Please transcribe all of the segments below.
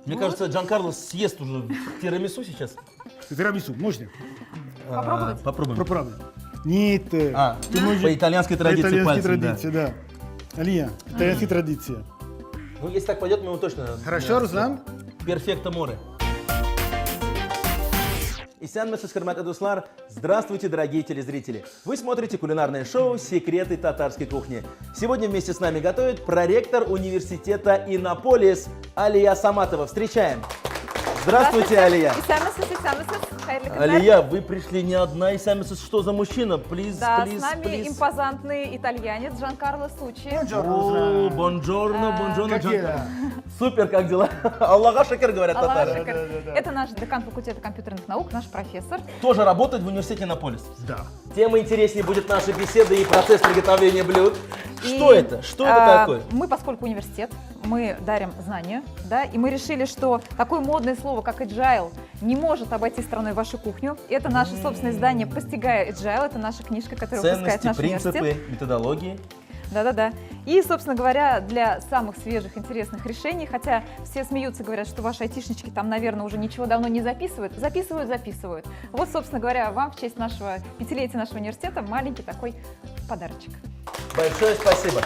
Мне кажется, Джанкарло съест уже тирамису сейчас. Тирамису, можно? Попробовать? Попробуем. Попробуй. Нет. Ты можешь- по итальянской По традиции итальянской пальцем, да. традиции, да. Алия, итальянская традиция. Ну, если так пойдет, мы его точно... Хорошо, Руслан? Перфекто море. Исянмесис Хермат Эдуслар. Здравствуйте, дорогие телезрители. Вы смотрите кулинарное шоу «Секреты татарской кухни». Сегодня вместе с нами готовит проректор университета Иннополис Алия Саматова. Встречаем. Здравствуйте, Алия. Алия, вы пришли не одна. Исянмесис, что за мужчина? Плиз, Да, плиз, с нами импозантный итальянец Джанкарло Сучи. О, бонджорно, бонджорно, Как дела? Джанкарло. Супер, как дела? Аллаха шакер, говорят Аллах татары. шакар. да. Это наш декан факультета компьютерных наук, наш профессор. Тоже работает в университете Иннополис. Да. Тем интереснее будет наша беседа и процесс приготовления блюд. Что И, это? Что это такое? Мы, поскольку университет, мы дарим знания, да, и мы решили, что такое модное слово, как agile, не может обойти стороной вашу кухню. Это наше собственное издание «Постигая agile», это наша книжка, которую выпускает Ценности, наш принципы, университет. методологии. Да-да-да. И, собственно говоря, для самых свежих, интересных решений, хотя все смеются, говорят, что ваши айтишнички там, наверное, уже ничего давно не записывают. Записывают. Вот, собственно говоря, вам в честь нашего пятилетия нашего университета маленький такой подарочек. Большое спасибо.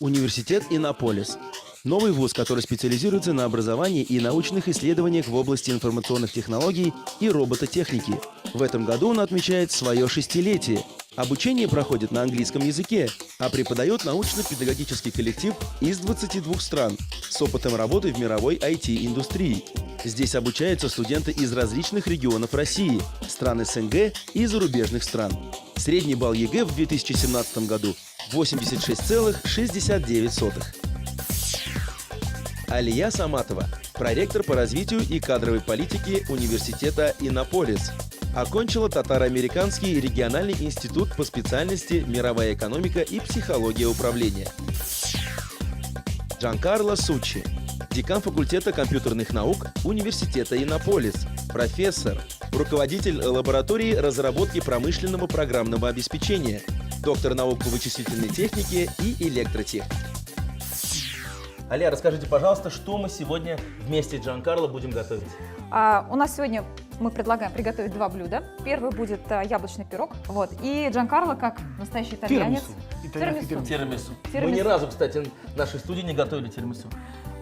Университет Иннополис. Новый вуз, который специализируется на образовании и научных исследованиях в области информационных технологий и робототехники. В этом году он отмечает свое 6-летие. Обучение проходит на английском языке, а преподает научно-педагогический коллектив из 22 стран с опытом работы в мировой IT-индустрии. Здесь обучаются студенты из различных регионов России, стран СНГ и зарубежных стран. Средний балл ЕГЭ в 2017 году 86,69. Алия Саматова, проректор по развитию и кадровой политике университета Иннополис. Окончила Татаро-Американский региональный институт по специальности «Мировая экономика и психология управления». Джанкарло Сучи, декан факультета компьютерных наук университета Иннополис, профессор, руководитель лаборатории разработки промышленного программного обеспечения, доктор наук по вычислительной технике и электротехнике. Алия, расскажите, пожалуйста, что мы сегодня вместе с Джанкарло будем готовить? У нас сегодня мы предлагаем приготовить два блюда. Первый будет яблочный пирог. Вот. И Джанкарло, как настоящий итальянец. Итальянский Тирамису. Тирамису. Мы Тирамису. ни разу, кстати, в нашей студии не готовили тирамису.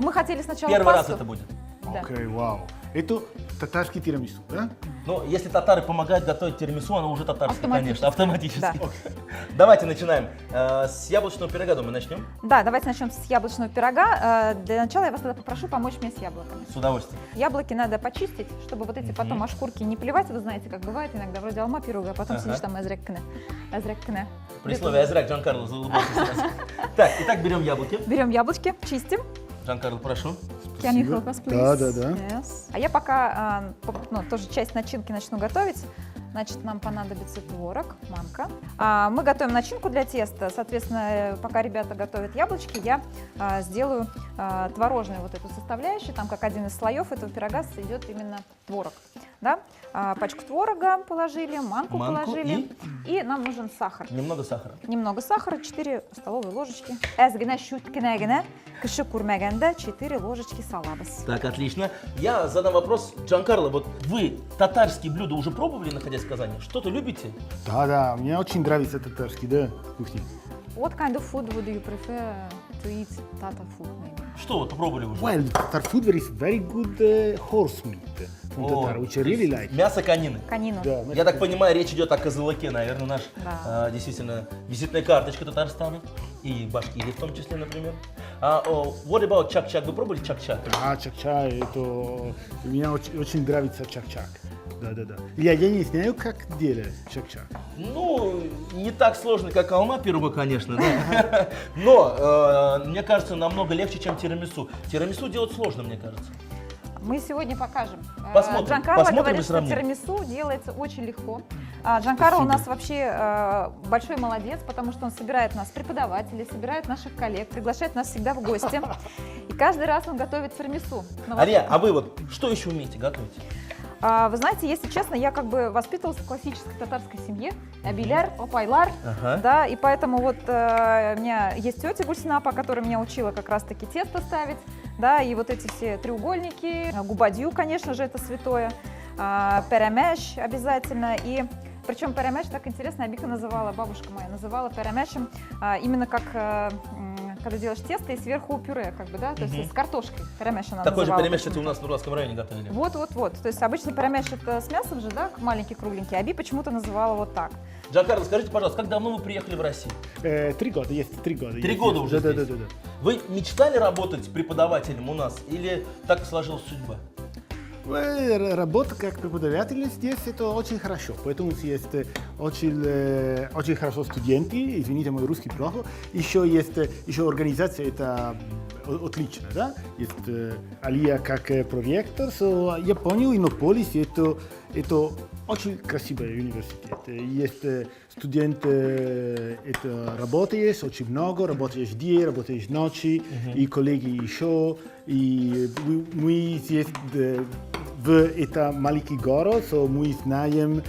Мы хотели сначала Первый раз пасту. это будет. Да. Окей, вау. Это татарский тирамису, да? Но если татары помогают готовить тирамису, оно уже татарское, конечно, автоматически. Да. Давайте начинаем. С яблочного пирога, думаю, начнем? Да, давайте начнем с яблочного пирога. Для начала я вас тогда попрошу помочь мне с яблоками. С удовольствием. Яблоки надо почистить, чтобы вот эти потом шкурки не плевать. Вы знаете, как бывает иногда, вроде алма пирога, а потом сидишь там эзреккне. При слове «Азрак» Джанкарло заулыбался сразу. Так, итак, берем яблоки. Берем яблочки, чистим. Джанкарло, прошу. Can you help us, please? Да. Yes. А я пока тоже часть начинки начну готовить. Значит, нам понадобится творог, манка. Мы готовим начинку для теста. Соответственно, пока ребята готовят яблочки, я сделаю творожную вот эту составляющую. Там как один из слоев этого пирога идет именно творог. Да? Пачку творога положили, манку положили. И нам нужен сахар. Немного сахара. Немного сахара, 4 столовые ложечки. 4 ложечки салабас. Так, отлично. Я задам вопрос. Джанкарло, вот вы татарские блюда уже пробовали, находясь в Казани? Что-то любите? Да, мне очень нравится татарский, да, кухня. What kind of food would you prefer to eat Tata food maybe? Что вот попробовали уже? Well, Tatar food there is very good horse meat from О, Tatar, which I то есть really like. Мясо конины. Конину. Да, Я так понимаю, речь идет о козылыке, наверное, наш Да. действительно визитная карточка Татарстана и Башкирии в том числе, например. What about чак-чак? Вы пробовали чак-чак? Да, чак-чак, это... Мне очень нравится чак-чак. Да. Я не знаю, как делать чак-чак. Ну, не так сложно, как алма пирога, конечно, да. Но, мне кажется, намного легче, чем тирамису. Тирамису делать сложно, мне кажется. Мы сегодня покажем. Посмотрим. Джанкарло Посмотрим и говорит, что сравним. тирамису делается очень легко. Джанкарло у нас вообще большой молодец, потому что он собирает нас преподавателей, собирает наших коллег, приглашает нас всегда в гости. И каждый раз он готовит тирамису. Алия, а вы вот что еще умеете готовить? Вы знаете, если честно, я как бы воспитывалась в классической татарской семье. Абиляр, опайлар, Ага. да, и поэтому вот у меня есть тетя Гульсинапа, которая меня учила как раз-таки тесто ставить, да, и вот эти все треугольники, губадью, конечно же, это святое, перемеш обязательно, и причем перемеш так интересно, Абика называла, бабушка моя называла перемешем именно как когда делаешь тесто и сверху пюре, как бы, да, то есть с картошкой. Перемеш она Такой же называла перемеш, кстати, у почему-то. нас в Нуралском районе готовили. Вот. То есть обычно перемеш это с мясом же, да, маленький, кругленький, а Аби почему-то называла вот так. Джанкарло, скажите, пожалуйста, как давно вы приехали в Россию? 3 года, есть 3 года. 3 года уже Да. здесь? Вы мечтали работать преподавателем у нас или так сложилась судьба? Работа как преподаватель здесь это очень хорошо, поэтому есть очень хорошо студенты, извините, мой русский плохо, еще организация это отлично, да, есть Алия как проректор, я понял, Иннополис это очень красивый университет, есть студенты, это работаешь очень много, работаешь день, работаешь ночи, и коллеги еще, и мы здесь это маленький город, мы знаем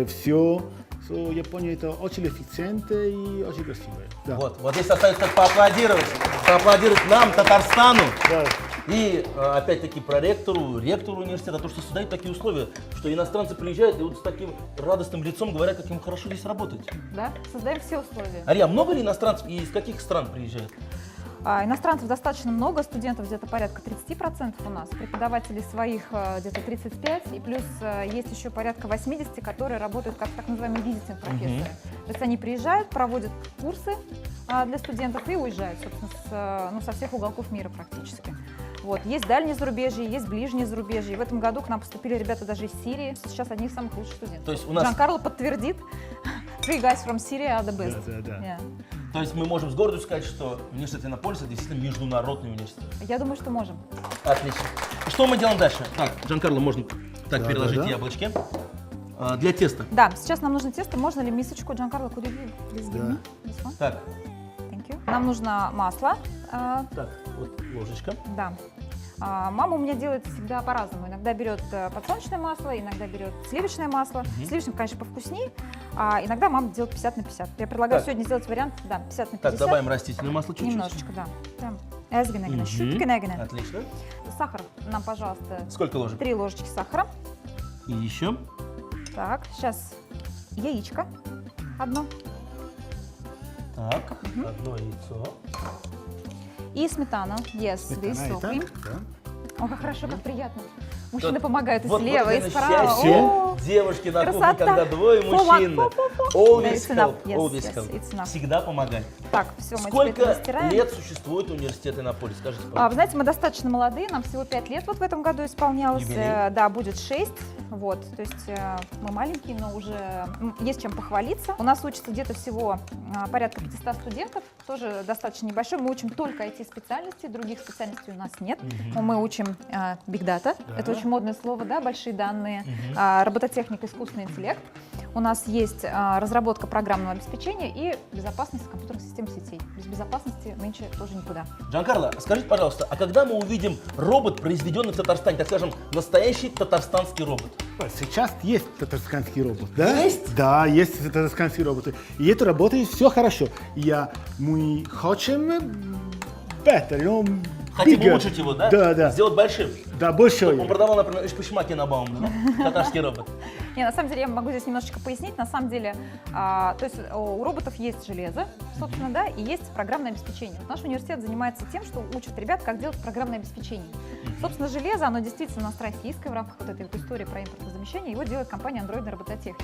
все. Япония это очень эффективно и очень красиво. Да. Вот здесь остается только поаплодировать нам, Татарстану. Да. И опять-таки ректору университета, то, что создают такие условия, что иностранцы приезжают и вот с таким радостным лицом говорят, как им хорошо здесь работать. Да, создаем все условия. Ария, много ли иностранцев и из каких стран приезжают? Иностранцев достаточно много, студентов где-то порядка 30% у нас, преподавателей своих где-то 35, и плюс есть еще порядка 80, которые работают как так называемые визитинг-профессоры. То есть они приезжают, проводят курсы для студентов и уезжают, собственно, со всех уголков мира практически. Вот. Есть дальние зарубежья, есть ближние зарубежья. И в этом году к нам поступили ребята даже из Сирии. Сейчас одни из самых лучших студентов. То есть у нас... Джанкарло подтвердит. 3 guys from Syria are the best. Да. Yeah. То есть мы можем с гордостью сказать, что университет Иннополиса действительно международный университет. Я думаю, что можем. Отлично. Что мы делаем дальше? Так, Джанкарло, можно так переложить да. яблочки. Для теста. Да, сейчас нам нужно тесто. Можно ли мисочку? Джанкарло, could you please give me this one? Так, Thank you. Нам нужно масло. так, вот ложечка. Да. Мама у меня делает всегда по-разному. Иногда берет подсолнечное масло, иногда берет сливочное масло. Сливочное, конечно, повкуснее. А иногда мама делает 50 на 50. Я предлагаю Так. сегодня сделать вариант, да, 50 на 50. Так, добавим растительное масло чуть-чуть. Немножечко, да. Эзгенегене, щуткенегене. Отлично. Сахар нам, пожалуйста, Сколько ложек? 3 ложечки сахара. И еще. Так, сейчас яичко одно. Так, одно яйцо. И сметана. Yes, this Сметана и soap так, cream. да. О, как хорошо, как приятно. Мужчины Вот- помогают и вот слева, и наверное, справа. счастье О, девушки на кухне, красота. когда двое For one, мужчин. for. Always It's enough. help, Yes, always yes, help. it's enough. Всегда помогать. Так, все, мы теперь Сколько это растираем. лет существует университет Иннополис? Скажите, Вы пожалуйста. знаете, мы достаточно молодые, нам всего 5 лет вот в этом году исполнялось. Юбилей. Да, будет 6. Вот, то есть мы маленькие, но уже есть чем похвалиться. У нас учится где-то всего порядка 500 студентов, тоже достаточно небольшой. Мы учим только IT-специальности, других специальностей у нас нет. Мы учим Big Data, это очень модное слово, да, большие данные, робототехника, искусственный интеллект. У нас есть разработка программного обеспечения и безопасность компьютерных систем сетей. Без безопасности нынче тоже никуда. Джанкарло, скажите, пожалуйста, а когда мы увидим робот, произведенный в Татарстане, так скажем, настоящий татарстанский робот? Сейчас есть татарстанский робот, да? Есть? Да, есть татарстанский робот. И это работает все хорошо. Мы хотим better, Хотим bigger. улучшить его, да? Да. Сделать большим. Да, большой. Он продавал, например, Ишпишмаки на Баум, да? Татарский робот. Не, на самом деле, я могу здесь немножечко пояснить. На самом деле, то есть у роботов есть железо, собственно, да, и есть программное обеспечение. Вот наш университет занимается тем, что учит ребят, как делать программное обеспечение. Собственно, железо, оно действительно у нас российское в рамках вот этой вот истории про импортозамещение. Его делает компания «Андроидная робототехника».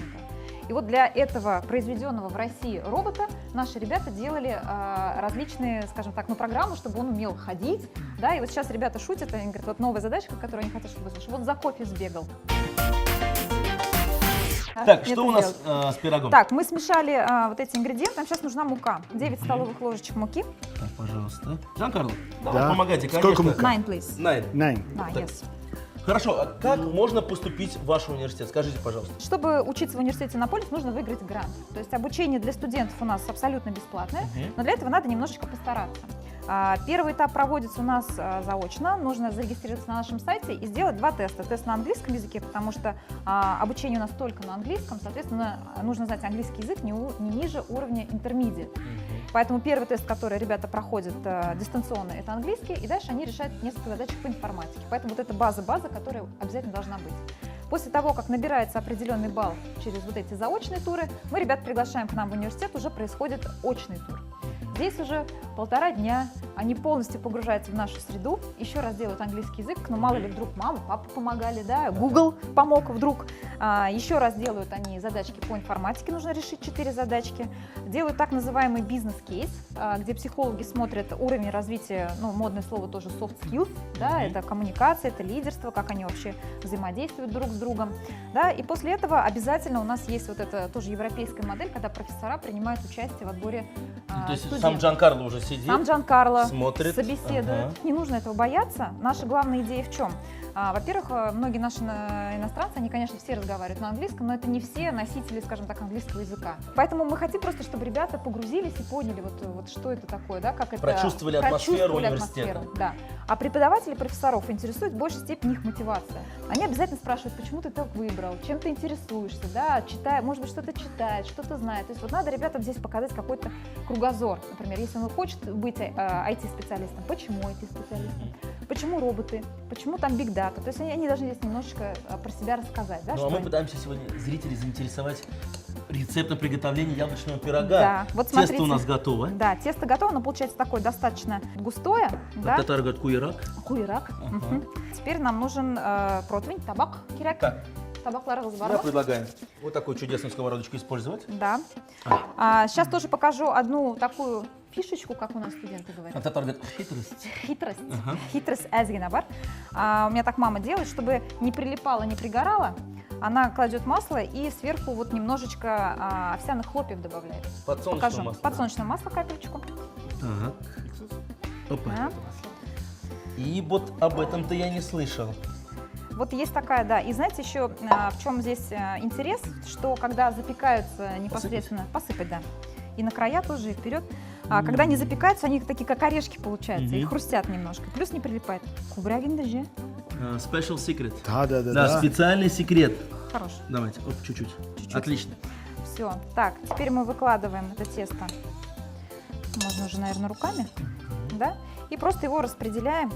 И вот для этого произведенного в России робота наши ребята делали различные, скажем так, программы, чтобы он умел ходить. Да, и вот сейчас ребята шутят, они говорят, вот новая задачка, которую они хотят, чтобы вот за кофе сбегал. Так, Это что у нас сделать. с пирогом? Так, мы смешали вот эти ингредиенты, нам сейчас нужна мука. 9 столовых ложечек муки. Так, пожалуйста. Жан-Карло, Да. помогайте, Сколько конечно. мука? 9, please. Nine. Да, Так. yes. Хорошо, а как можно поступить в ваш университет? Скажите, пожалуйста. Чтобы учиться в университете Иннополис, нужно выиграть грант. То есть обучение для студентов у нас абсолютно бесплатное, но для этого надо немножечко постараться. Первый этап проводится у нас заочно. Нужно зарегистрироваться на нашем сайте и сделать 2 теста. Тест на английском языке, потому что обучение у нас только на английском, соответственно, нужно знать английский язык не ниже уровня intermediate. Поэтому первый тест, который ребята проходят дистанционно, это английский, и дальше они решают несколько задачек по информатике. Поэтому вот эта база, которая обязательно должна быть. После того, как набирается определенный балл через вот эти заочные туры, мы ребят приглашаем к нам в университет, уже происходит очный тур. Здесь уже 1,5 дня, они полностью погружаются в нашу среду, еще раз делают английский язык, ну мало ли вдруг мама, папа помогали, да, Google помог вдруг. Еще раз делают они задачки по информатике, нужно решить 4 задачки. Делают так называемый бизнес-кейс, где психологи смотрят уровень развития, ну модное слово тоже soft skills, да, это коммуникация, это лидерство, как они вообще взаимодействуют друг с другом. Да, и после этого обязательно у нас есть вот эта тоже европейская модель, когда профессора принимают участие в отборе То есть студентов. сам Джанкарло уже сидит, Сам Джанкарло смотрит, собеседует. ага. Не нужно этого бояться. Наша главная идея в чем? Во-первых, многие наши иностранцы, они, конечно, все разговаривают на английском, но это не все носители, скажем так, английского языка. Поэтому мы хотим просто, чтобы ребята погрузились и поняли, вот что это такое, да, как это... Прочувствовали атмосферу университета. Да. А преподавателей, профессоров интересует в большей степени их мотивация. Они обязательно спрашивают, почему ты так выбрал, чем ты интересуешься, да, читая, может быть, что-то читает, что-то знает. То есть вот надо ребятам здесь показать какой-то кругозор. Например, если он хочет быть IT-специалистом, почему IT-специалистом? Почему роботы? Почему там big data? То есть они должны здесь немножечко про себя рассказать. Да, Ну а мы пытаемся сегодня зрителей заинтересовать рецептом приготовления яблочного пирога. Да, вот Тесто смотрите. у нас готово. Да, тесто готово, но получается такое достаточно густое. Да? Татар говорят куйрак. Куйрак. Мгм. Теперь нам нужен противень, табак, киряк. Так, Табакларыңыз бар я ма? предлагаю вот такую чудесную сковородочку использовать. Да. Сейчас тоже покажу одну такую фишечку, как у нас студенты А говорят. татар говорит хитрость. Хитрость. Ага. Хитрость әзгене бар. У меня так мама делает, чтобы не прилипало, не пригорало. Она кладет масло и сверху вот немножечко овсяных хлопьев добавляет. Подсолнечное Покажу. масло. Подсолнечное масло, капельчику. Ага. Опа. Да. И вот об этом-то я не слышал. Вот есть такая, да. И знаете еще, в чем здесь интерес, что когда запекаются непосредственно, посыпать, да, и на края тоже, и вперед, когда они запекаются, они такие как орешки получаются, и хрустят немножко, плюс не прилипает. Кубрягин даже. Special secret. Да. Специальный секрет. Хорош. Давайте, оп, чуть-чуть. Отлично. Все. Так, теперь мы выкладываем это тесто. Можно уже, наверное, руками, да, и просто его распределяем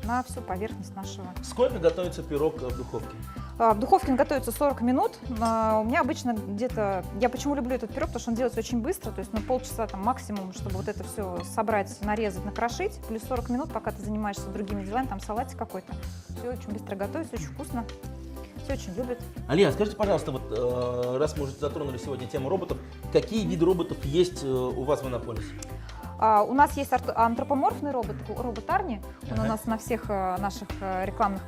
на всю поверхность нашего. Сколько готовится пирог в духовке? В духовке он готовится 40 минут. У меня обычно где-то... Я почему люблю этот пирог? Потому что он делается очень быстро, то есть полчаса там максимум, чтобы вот это все собрать, нарезать, накрошить. Плюс 40 минут, пока ты занимаешься другими делами, там салатик какой-то. Все очень быстро готовится, очень вкусно. Все очень любят. Алия, скажите, пожалуйста, вот раз мы уже затронули сегодня тему роботов, какие виды роботов есть у вас в Иннополисе? У нас есть антропоморфный робот Арни, он у Ага. нас на всех наших рекламных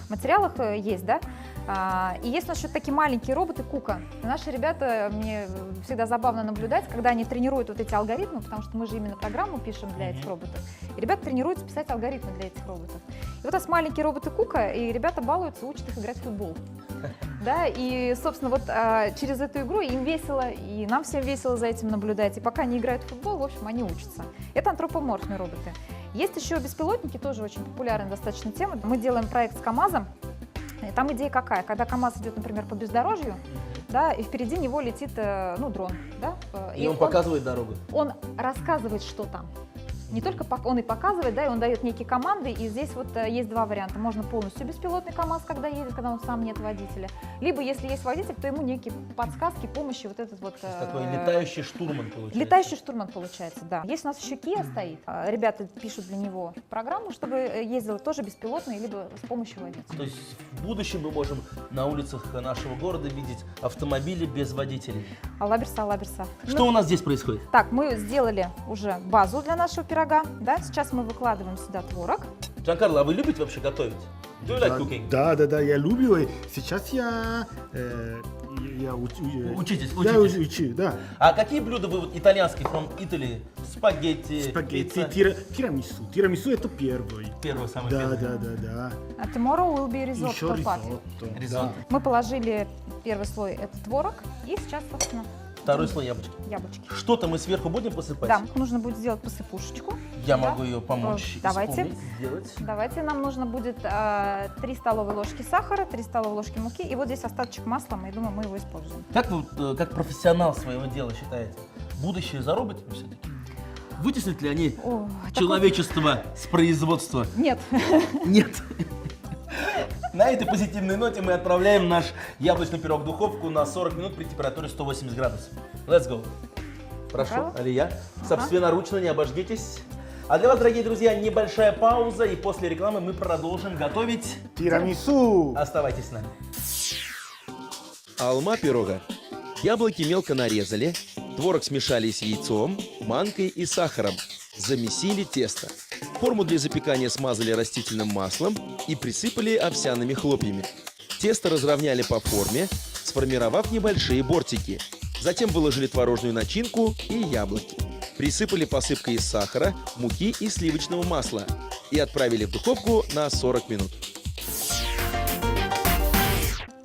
материалах есть, да. И есть у нас еще такие маленькие роботы Кука. И наши ребята, мне всегда забавно наблюдать, когда они тренируют вот эти алгоритмы, потому что мы же именно программу пишем для этих роботов. И ребята тренируются писать алгоритмы для этих роботов. И вот у нас маленькие роботы Кука, и ребята балуются, учат их играть в футбол. Да, и, собственно, вот через эту игру им весело, и нам всем весело за этим наблюдать. И пока они играют в футбол, в общем, они учатся. Это антропоморфные роботы. Есть еще беспилотники, тоже очень популярная достаточно тема. Мы делаем проект с КАМАЗом. И там идея какая? Когда КАМАЗ идет, например, по бездорожью, да, и впереди него летит дрон. Да, И он показывает дорогу. Он рассказывает, что там. Не только он и показывает, да, и он дает некие команды, и здесь вот есть два варианта. Можно полностью беспилотный КАМАЗ, когда едет, когда он сам нет водителя. Либо, если есть водитель, то ему некие подсказки, помощи, вот этот вот... Такой летающий штурман получается. Летающий штурман получается, да. Есть у нас еще Kia стоит. Ребята пишут для него программу, чтобы ездил тоже беспилотный, либо с помощью водителя. То есть в будущем мы можем на улицах нашего города видеть автомобили без водителей. Алаберса. Что у нас здесь происходит? Так, мы сделали уже базу для нашего пирога, да. Сейчас мы выкладываем сюда творог. Джанкарло, а вы любите вообще готовить? Do you like cooking? Да, я люблю. И сейчас я Учитесь. Да, учу, да. А какие блюда вы вот итальянские, from Italy? Спагетти, Спагетти, пицца? тирамису. Тирамису это первый. Первый, самый Да. А tomorrow will be risotto Еще party. ризотто. Ризотто. Мы положили первый слой, это творог, и сейчас, собственно, Второй слой яблочки. яблочки. Что-то мы сверху будем посыпать? Да, нужно будет сделать посыпушечку. Я Да. могу ее помочь Давайте. исполнить, сделать. Давайте, нам нужно будет 3 столовые ложки сахара, 3 столовые ложки муки, и вот здесь остаточек масла, я думаю, мы его используем. Как вы, как профессионал своего дела считаете, будущее за роботами все-таки? Вытеснят ли они О, человечество с производства? Нет. Нет. На этой позитивной ноте мы отправляем наш яблочный пирог в духовку на 40 минут при температуре 180 градусов. Let's go. Прошу, Готово? Алия. Собственноручно, не обожгитесь. А для вас, дорогие друзья, небольшая пауза, и после рекламы мы продолжим готовить. Тирамису. Оставайтесь с нами. Алма пирога. Яблоки мелко нарезали, творог смешали с яйцом, манкой и сахаром. Замесили тесто. Форму для запекания смазали растительным маслом и присыпали овсяными хлопьями. Тесто разровняли по форме, сформировав небольшие бортики. Затем выложили творожную начинку и яблоки. Присыпали посыпкой из сахара, муки и сливочного масла и отправили в духовку на 40 минут.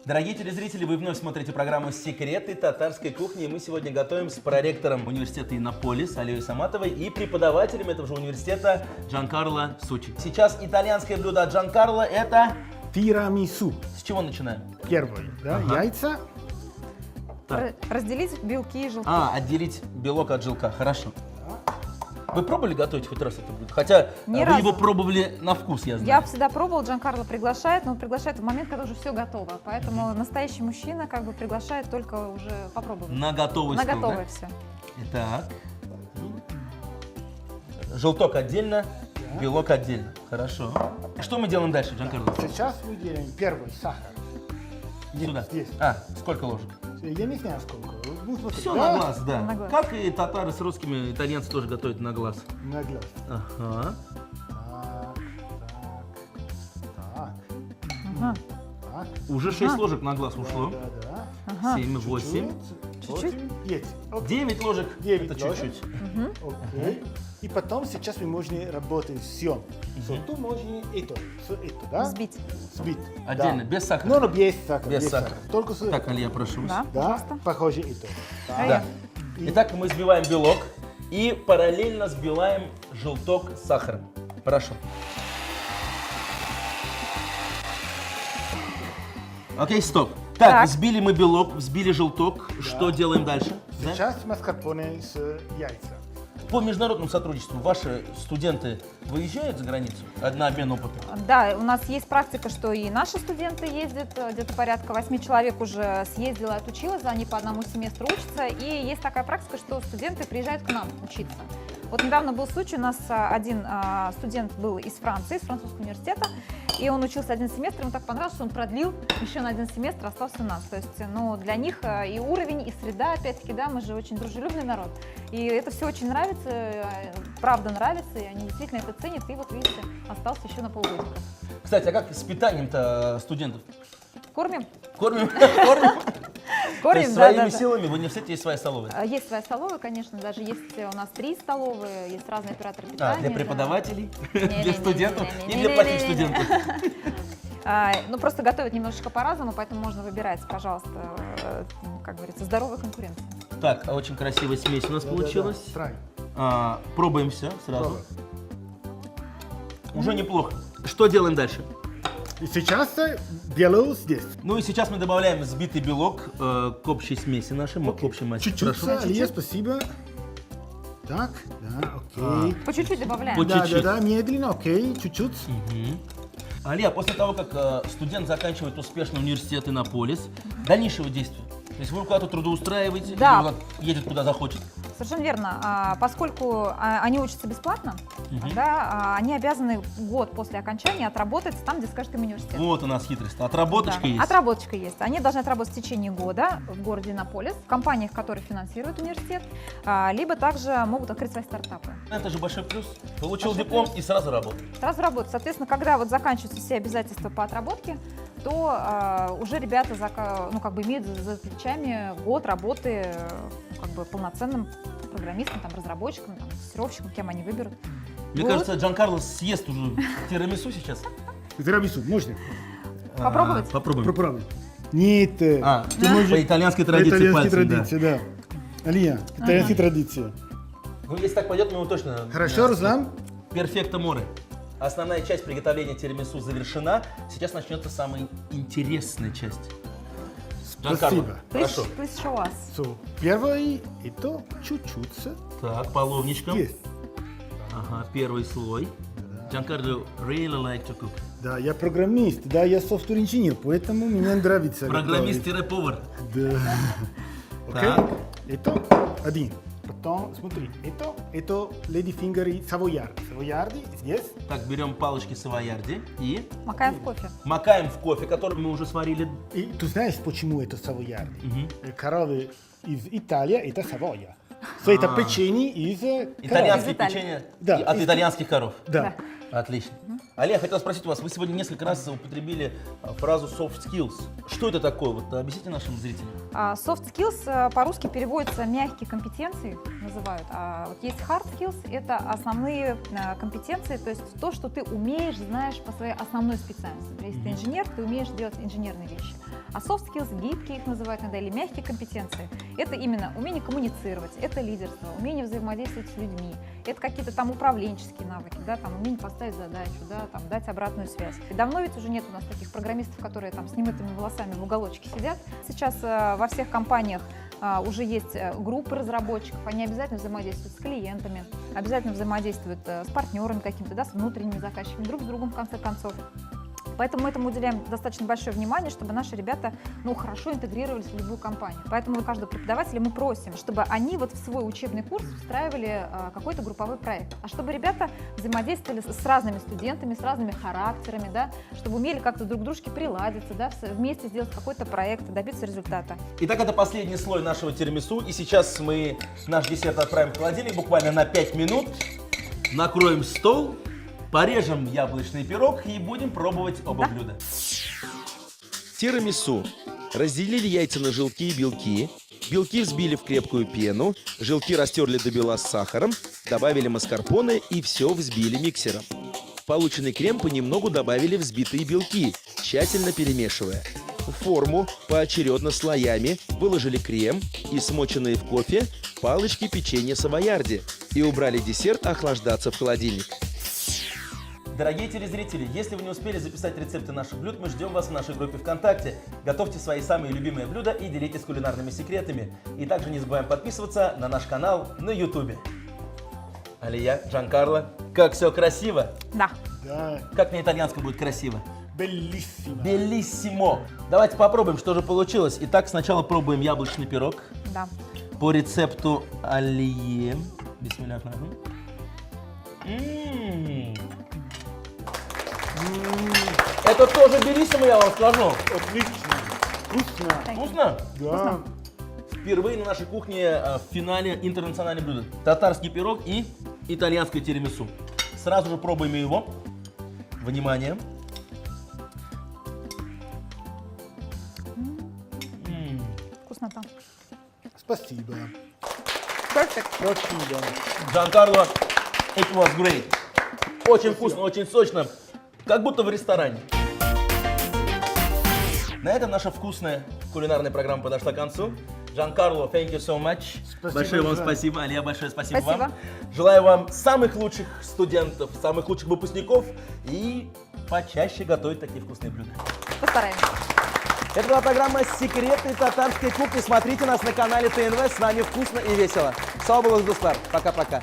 Дорогие телезрители, вы вновь смотрите программу «Секреты татарской кухни». И мы сегодня готовим с проректором университета Иннополис Алией Саматовой и преподавателем этого же университета Джанкарло Сучи. Сейчас итальянское блюдо от Джанкарло – это… Тирамису. С чего начинаем? Первое, да, Ага. яйца. Так. Разделить белки и желтки. Отделить белок от желка. Хорошо. Вы пробовали готовить хоть раз это блюдо? Хотя Ни вы разу. его пробовали на вкус, я знаю. Я всегда пробовала, Джанкарло приглашает, но приглашает в момент, когда уже все готово. Поэтому настоящий мужчина как бы приглашает только уже попробовать. На готовый На стол, готовое да? все. Итак. Желток отдельно, белок отдельно. Хорошо. Что мы делаем дальше, Джанкарло? Сейчас мы делаем первый сахар. Нет, Сюда. здесь. Сколько ложек? Я не знаю сколько. Ну, смотри, Все да? на глаз, да. На глаз. Как и татары с русскими, итальянцы тоже готовят на глаз. На глаз. Ага. Так. Ага. Так. Уже 6 ложек на глаз ушло. Да. Ага. 7, 8. Чуть-чуть? 9. 9 ложек. 9 Это ложек. чуть-чуть. Окей. И потом сейчас мы можем работать с сем. Тут можно это, да? Взбить. Сбить. Отдельно, Да. без сахара. Ну, без сахара. Без сахара. Только с Так, Алия, прошу вас. Да, Да, пожалуйста. похоже это. Да. Итак, мы взбиваем белок и параллельно взбиваем желток с сахаром. Прошу. Окей, стоп. Так, Так. взбили мы белок, взбили желток. Что делаем дальше? Да? Сейчас маскарпоне с яйца. По международному сотрудничеству ваши студенты выезжают за границу на обмен опытом? Да, у нас есть практика, что и наши студенты ездят, где-то порядка 8 человек уже съездила и отучилась, они по одному семестру учатся, и есть такая практика, что студенты приезжают к нам учиться. Вот недавно был случай, у нас один студент был из Франции, из французского университета, и он учился один семестр, ему так понравилось, что он продлил еще на один семестр, остался у нас. То есть, ну, для них и уровень, и среда, опять-таки, да, мы же очень дружелюбный народ. И это все очень нравится, правда нравится, и они действительно это ценят, и вот, видите, остался еще на полгодика. Кстати, а как с питанием-то студентов? Кормим? Кормим? Кормим? То Кормим, есть да, своими да. силами в университете есть своя столовая? Есть своя столовая, конечно, даже есть у нас 3 столовые, есть разные операторы питания. Для да. преподавателей, Не-не-не-не-не-не-не-не-не. для студентов и для плохих студентов? Ну, просто готовят немножечко по-разному, поэтому можно выбирать, пожалуйста, как говорится, здоровая конкуренция. Так, очень красивая смесь у нас получилась. Трай. Пробуем все сразу. Пробуем. Уже неплохо. Что делаем дальше? И сейчас делаю здесь. Ну и сейчас мы добавляем взбитый белок к общей смеси нашей, к общей массе. Чуть-чуть, Прошу. Алия, спасибо. Так, да, окей. По чуть-чуть добавляем. По Да, да, чуть-чуть. да, медленно, окей, чуть-чуть. Алия, после того, как студент заканчивает успешно университет Иннополис, дальнейшего действия? То есть вы куда-то трудоустраиваете, Да. или он едет куда захочет? Совершенно верно. Поскольку они учатся бесплатно, да, они обязаны год после окончания отработать там, где скажет им университет. Вот у нас хитрость. Отработочка Да, есть. отработочка есть. Они должны отработать в течение года в городе Иннополис, в компаниях, которые финансируют университет, либо также могут открыть свои стартапы. Это же большой плюс. Получил Большой диплом плюс. и сразу работает. Сразу работать. Соответственно, когда вот заканчиваются все обязательства по отработке, то уже ребята ну, как бы имеют за плечами год работы как бы полноценным программистом, там, разработчиком, там, тестировщиком, кем они выберут. Мне Вот. кажется, Джанкарло съест уже тирамису сейчас. Тирамису, можно? Попробовать? Попробуем. Попробуй. Нет. Ты можешь по итальянской традиции Итальянские пальцем, да. традиции, да. Алия, итальянские традиции. Ну, если так пойдет, мы его точно... Хорошо, Руслан? Перфекто море. Основная часть приготовления тирамису завершена. Сейчас начнется самая интересная часть. Спасибо. Хорошо. Please show us. So, первое, это чуть-чуть. Так, половничком. Есть. Ага, первый слой. Giancarlo really like to cook. Да, я программист, да, я софтвер-инженер, поэтому мне нравится. Программист-повар. Да. Окей? Так. Это один. Потом, смотри, это Lady Finger Savoyard. Savoyardi здесь. Так, берем палочки савоярди и Макаем в кофе. макаем в кофе, который мы уже сварили. И ты знаешь, почему это Savoyardi? Коровы из Италии, это Савойя. Это печенье из Итальянские Из Италии. печенья Да. от итальянских коров. Да. Отлично. Алия, хотел спросить у вас, вы сегодня несколько раз употребили фразу soft skills. Что это такое? Вот объясните нашим зрителям. Soft skills по-русски переводится мягкие компетенции, называют. А вот есть hard skills, это основные компетенции, то есть то, что ты умеешь, знаешь по своей основной специальности. Например, если ты инженер, ты умеешь делать инженерные вещи. А soft skills, гибкие их называют иногда, или мягкие компетенции, это именно умение коммуницировать, это лидерство, умение взаимодействовать с людьми, это какие-то там управленческие навыки, да, там умение поставить задачу, да, там дать обратную связь. И давно ведь уже нет у нас таких программистов, которые там с немытыми волосами в уголочке сидят. Сейчас во всех компаниях уже есть группы разработчиков, они обязательно взаимодействуют с клиентами, обязательно взаимодействуют с партнерами какими-то, да, с внутренними заказчиками, друг с другом в конце концов. Поэтому мы этому уделяем достаточно большое внимание, чтобы наши ребята хорошо интегрировались в любую компанию. Поэтому у каждого преподавателя мы просим, чтобы они вот в свой учебный курс встраивали какой-то групповой проект. А чтобы ребята взаимодействовали с разными студентами, с разными характерами, да, чтобы умели как-то друг к дружке приладиться, да, вместе сделать какой-то проект, добиться результата. Итак, это последний слой нашего тирамису. И сейчас мы наш десерт отправим в холодильник буквально на 5 минут. Накроем стол. Порежем яблочный пирог и будем пробовать оба блюда. Тирамису. Разделили яйца на желтки и белки. Белки взбили в крепкую пену. Желтки растерли до бела с сахаром. Добавили маскарпоне и все взбили миксером. В полученный крем понемногу добавили взбитые белки, тщательно перемешивая. В форму поочередно слоями выложили крем и смоченные в кофе палочки печенья савоярди и убрали десерт охлаждаться в холодильник. Дорогие телезрители, если вы не успели записать рецепты наших блюд, мы ждем вас в нашей группе ВКонтакте. Готовьте свои самые любимые блюда и делитесь кулинарными секретами. И также не забываем подписываться на наш канал на YouTube. Алия, Джанкарло, как все красиво! Да. Да. Как на итальянском будет красиво? Беллиссимо. Белиссимо! Давайте попробуем, что же получилось. Итак, сначала пробуем яблочный пирог Да. по рецепту Алие. Бисмилля. Это тоже белиссимо, я вам скажу. Отлично. Вкусно. Вкусно? Да. Впервые на нашей кухне в финале интернациональное блюдо. Татарский пирог и итальянское тирамису. Сразу же пробуем его. Внимание. Вкуснота. Спасибо. Perfect. Очень да. Джанкарло, it was great. Очень вкусно, очень сочно. Как будто в ресторане. На этом наша вкусная кулинарная программа подошла к концу. Джанкарло, thank you so much. Спасибо Большое вам большое. спасибо. Алия, большое спасибо Спасибо. вам. Желаю вам самых лучших студентов, самых лучших выпускников и почаще готовить такие вкусные блюда. Постараемся. Это была программа «Секреты татарской кухни». Смотрите нас на канале ТНВ. С нами вкусно и весело. Sağ olun dostlar. Пока-пока.